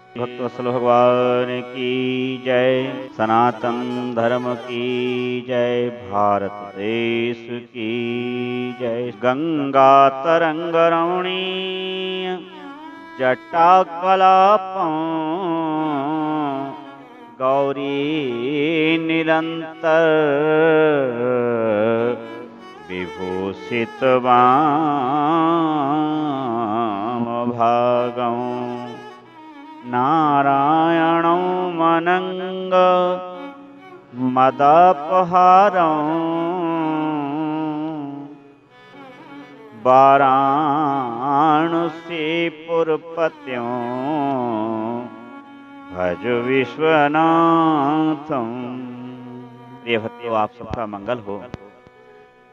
भक्तवत्सल भगवान की जय। सनातन धर्म की जय। भारत देश की जय। गंगा तरंग रमणीय जटा कलापं गौरी निरंतर विभूषित वामभागं नारायणं मनंग मदापहारं वाराणसीपुरपत्यों भज विश्वनाथम। प्रिय भक्तों, आप सबका मंगल हो।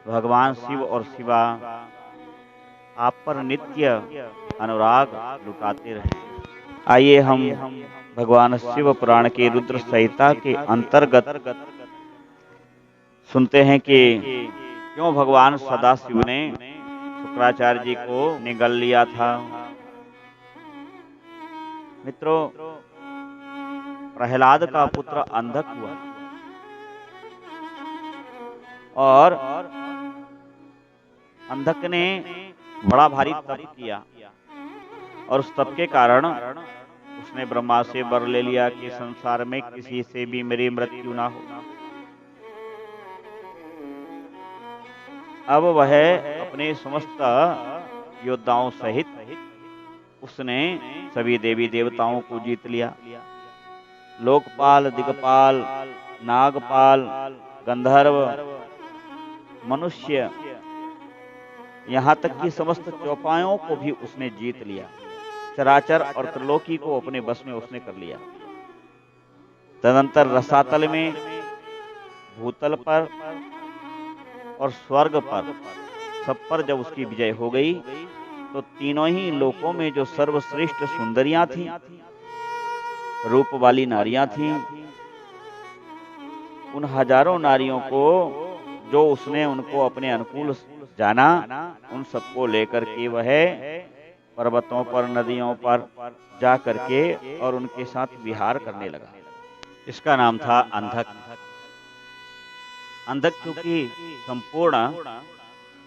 भगवान शिव और शिवा आप पर नित्य अनुराग लुटाते रहे। आइए हम भगवान शिव पुराण के रुद्र संहिता के अंतर्गत सुनते हैं कि क्यों भगवान सदाशिव ने शुक्राचार्य जी को निगल लिया था। मित्रों, प्रहलाद का पुत्र अंधक हुआ और अंधक ने बड़ा भारी तप किया और उस तप के कारण उसने ब्रह्मा से वर ले लिया कि संसार में किसी से भी मेरी मृत्यु ना हो। अब वह अपने समस्त योद्धाओं सहित उसने सभी देवी देवताओं को जीत लिया। लोकपाल, दिगपाल, नागपाल, गंधर्व, मनुष्य, यहाँ तक कि समस्त चौपायों को भी उसने जीत लिया। चराचर और त्रिलोकी को अपने बस में उसने कर लिया। तदंतर रसातल में, भूतल पर और स्वर्ग पर, सब पर जब उसकी विजय हो गई तो तीनों ही लोकों में जो सर्वश्रेष्ठ सुंदरियां थीं, रूप वाली नारियां थीं, उन हजारों नारियों को जो उसने उनको अपने अनुकूल जाना, उन सबको लेकर के वह पर्वतों पर, नदियों पर जा करके और उनके साथ विहार करने लगा। इसका नाम था अंधक। अंधक क्योंकि संपूर्ण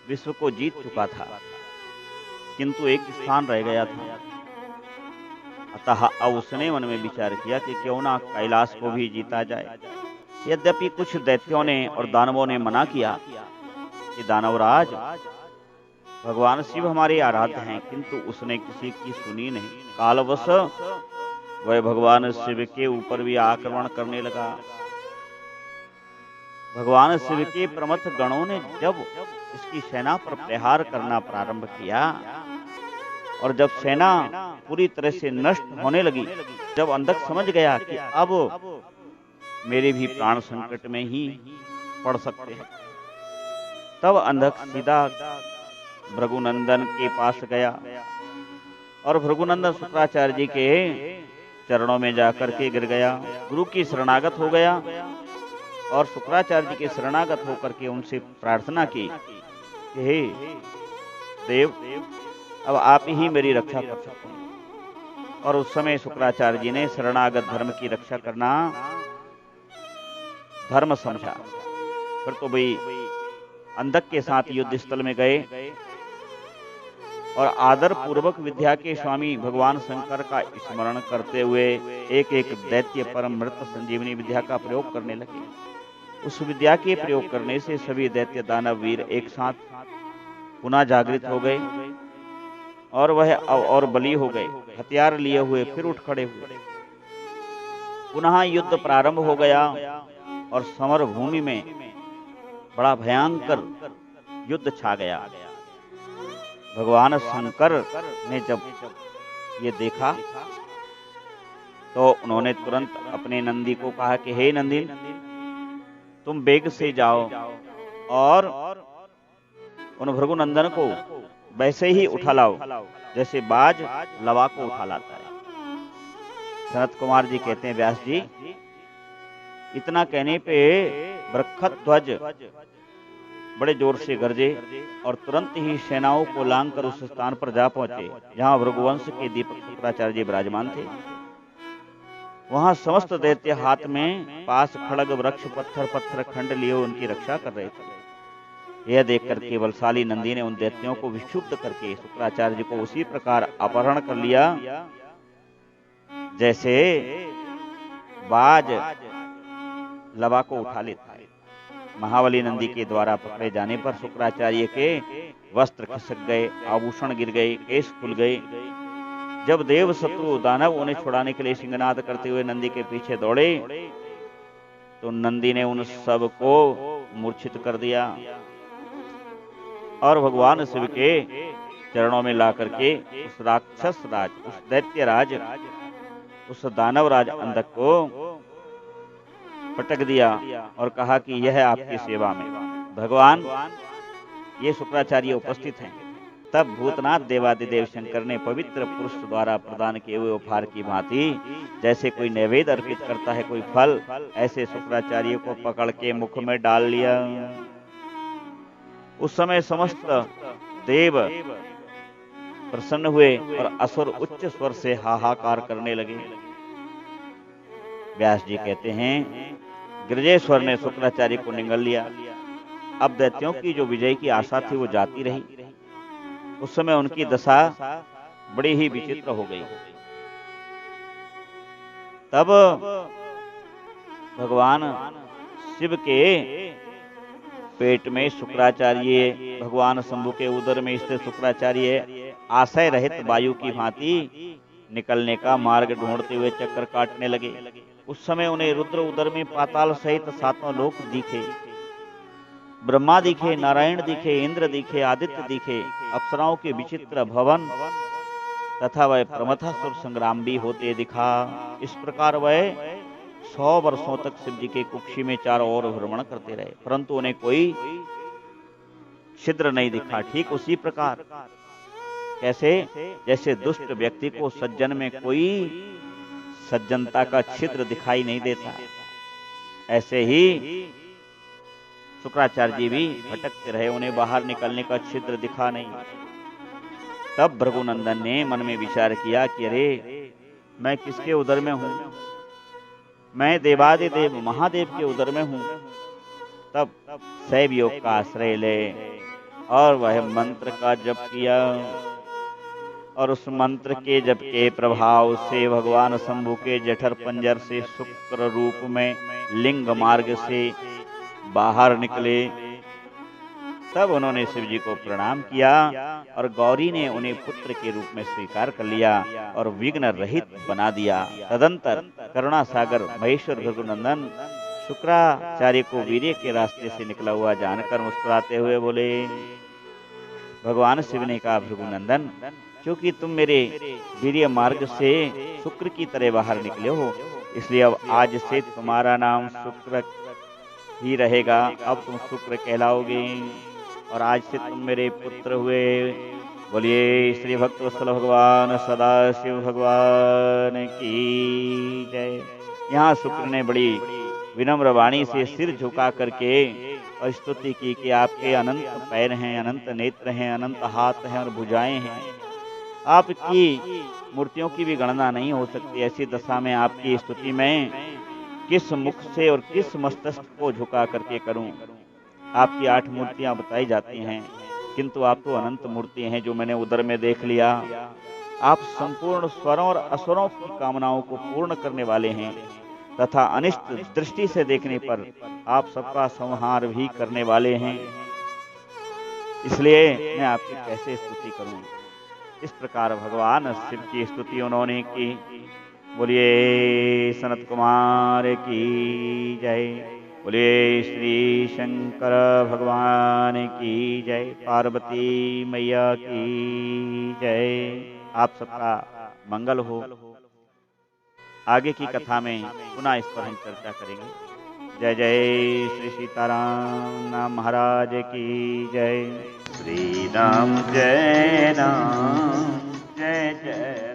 विश्व को जीत चुका था, किंतु एक स्थान रह गया था। अतः अब उसने मन में विचार किया कि क्यों ना कैलाश को भी जीता जाए। यद्यपि कुछ दैत्यों ने और दानवों ने मना किया कि दानवराज, भगवान शिव हमारे आराध्य हैं, किंतु उसने किसी की सुनी नहीं। कालवश वह भगवान शिव के ऊपर भी आक्रमण करने लगा। भगवान शिव के प्रमथ गणों ने जब इसकी सेना पर प्रहार करना प्रारंभ किया और जब सेना पूरी तरह से नष्ट होने लगी, जब अंधक समझ गया कि अब मेरे भी प्राण संकट में ही पड़ सकते हैं, तब अंधक सीधा भृगुनंदन के पास गया और भृगुनंदन शुक्राचार्य जी के चरणों में जाकर के गिर गया, गुरु की शरणागत हो गया और शुक्राचार्य जी के शरणागत होकर के उनसे प्रार्थना की कि हे देव, अब आप ही मेरी रक्षा कर सकते हैं। और उस समय शुक्राचार्य जी ने शरणागत धर्म की रक्षा करना धर्म समझा। फिर तो भाई अंधक के साथ युद्ध स्थल में गए और आदर पूर्वक विद्या के स्वामी भगवान शंकर का स्मरण करते हुए एक एक दैत्य परम मृत संजीवनी विद्या का प्रयोग करने लगे। उस विद्या के प्रयोग करने से सभी दैत्य दानव वीर एक साथ पुनः जागृत हो गए और वह और बली हो गए। हथियार लिए हुए फिर उठ खड़े हुए। पुनः युद्ध प्रारंभ हो गया और समर भूमि में बड़ा भयंकर युद्ध छा गया। भगवान शंकर ने जब ये देखा तो उन्होंने तुरंत अपने नंदी को कहा कि हे नंदी, तुम वेग से जाओ और उन भृगुनंदन को वैसे ही उठा लाओ जैसे बाज लवा को उठा लाता है। सनत कुमार जी कहते हैं, व्यास जी, इतना कहने पे बृखध्वज बड़े जोर से गरजे और तुरंत ही सेनाओं को लांग कर उस स्थान पर जा पहुंचे जहां भृगुवंश के दीपक शुक्राचार्य जी विराजमान थे। वहां समस्त दैत्य हाथ में पास खड़ग वृक्ष पत्थर खंड लिए उनकी रक्षा कर रहे थे। यह देखकर केवलशाली नंदी ने उन दैत्यों को विक्षुब्ध करके शुक्राचार्य जी को उसी प्रकार अपहरण कर लिया जैसे बाज लवा को उठा लेता है। महाबली नंदी के द्वारा पकड़े जाने पर शुक्राचार्य के वस्त्र खिसक गए, आभूषण गिर गए, केश खुल गए। जब देव शत्रु दानव उन्हें छुड़ाने के लिए सिंहनाद करते हुए नंदी के पीछे दौड़े तो नंदी ने उन सब को मूर्छित कर दिया और भगवान शिव के चरणों में ला करके उस राक्षस राज, उस दैत्य राज, उस दानव राज अंधक को पटक दिया और कहा कि यह आपकी सेवा में। भगवान ये शुक्राचार्य उपस्थित हैं। तब भूतनाथ देवादिदेव शंकर ने पवित्र पुरुष द्वारा प्रदान किए हुए उपहार की भांति जैसे कोई नैवेद्य अर्पित करता है कोई फल, ऐसे शुक्राचार्य को पकड़ के मुख में डाल लिया। उस समय समस्त देव प्रसन्न हुए और असुर उच्च स्वर से हाहाकार करने लगे। व्यास जी कहते हैं, गिरजेश्वर ने शुक्राचार्य को निगल लिया। अब दैत्यों की जो विजय की आशा थी वो जाती रही। उस समय उनकी दशा बड़ी ही विचित्र हो गई। तब भगवान शिव के पेट में शुक्राचार्य, भगवान शंभु के उदर में स्थित शुक्राचार्य आशय रहित वायु की भांति निकलने का मार्ग ढूंढते हुए चक्कर काटने लगे। उस समय उन्हें रुद्र उदर में पाताल सहित सातों लोक दिखे। ब्रह्मा दिखे, नारायण दिखे, इंद्र दिखे, आदित्य दिखे, अप्सराओं के विचित्र भवन तथा वह प्रमथासुर संग्राम भी होते दिखा। इस प्रकार वह 100 वर्षों तक शिव जी के कुक्षी में चारों ओर भ्रमण करते रहे, परंतु उन्हें कोई छिद्र नहीं दिखा। ठीक उसी प्रकार कैसे, जैसे दुष्ट व्यक्ति को सज्जन में कोई सज्जनता का छिद्र दिखाई नहीं देता, ऐसे ही शुक्राचार्य जी भी भटकते रहे, उन्हें बाहर निकलने का छिद्र दिखा नहीं। तब भृगुनंदन ने मन में विचार किया कि अरे मैं किसके उदर में हूं, मैं देवादिदेव महादेव के उदर में हूं। तब शैव योग का आश्रय ले और वह मंत्र का जप किया और उस मंत्र के जप के प्रभाव से भगवान शंभु के जठर पंजर से शुक्र रूप में लिंग मार्ग से बाहर निकले। तब उन्होंने शिव जी को प्रणाम किया और गौरी ने उन्हें पुत्र के रूप में स्वीकार कर लिया और विघ्न रहित बना दिया। तदंतर करुणा सागर महेश्वर भृगुनंदन शुक्राचार्य को वीर्य के रास्ते से निकला हुआ जानकर मुस्कुराते हुए बोले। भगवान शिव ने कहा, भृगुनंदन क्योंकि तुम मेरे वीर्य मार्ग से शुक्र की तरह बाहर निकले हो, इसलिए अब आज से तुम्हारा नाम शुक्र ही रहेगा। अब तुम शुक्र कहलाओगे और आज से तुम मेरे पुत्र हुए। बोलिए श्री भक्त वत्सल भगवान सदाशिव भगवान की जय। यहाँ शुक्र ने बड़ी विनम्र वाणी से सिर झुका करके और स्तुति की कि आपके अनंत पैर हैं, अनंत नेत्र हैं, अनंत हाथ हैं और भुजाएं हैं। आपकी मूर्तियों की भी गणना नहीं हो सकती। ऐसी दशा में आपकी स्तुति में किस मुख से और किस मस्तक को झुका करके करूं। आपकी 8 मूर्तियां बताई जाती हैं, किंतु आप तो अनंत मूर्ति हैं जो मैंने उदर में देख लिया। आप संपूर्ण स्वरों और असुरों की कामनाओं को पूर्ण करने वाले हैं तथा अनिष्ट दृष्टि से देखने पर आप सबका संहार भी करने वाले हैं। इसलिए मैं आपकी कैसे स्तुति करूं। इस प्रकार भगवान शिव की स्तुति उन्होंने की। बोलिए सनत कुमार की जय। बोलिए श्री शंकर भगवान की जय। पार्वती मैया की जय। आप सबका मंगल हो। आगे की कथा में पुनः इस पर हम चर्चा करेंगे। जय जय श्री सीताराम नाम महाराज की जय। श्री राम जय राम जय जय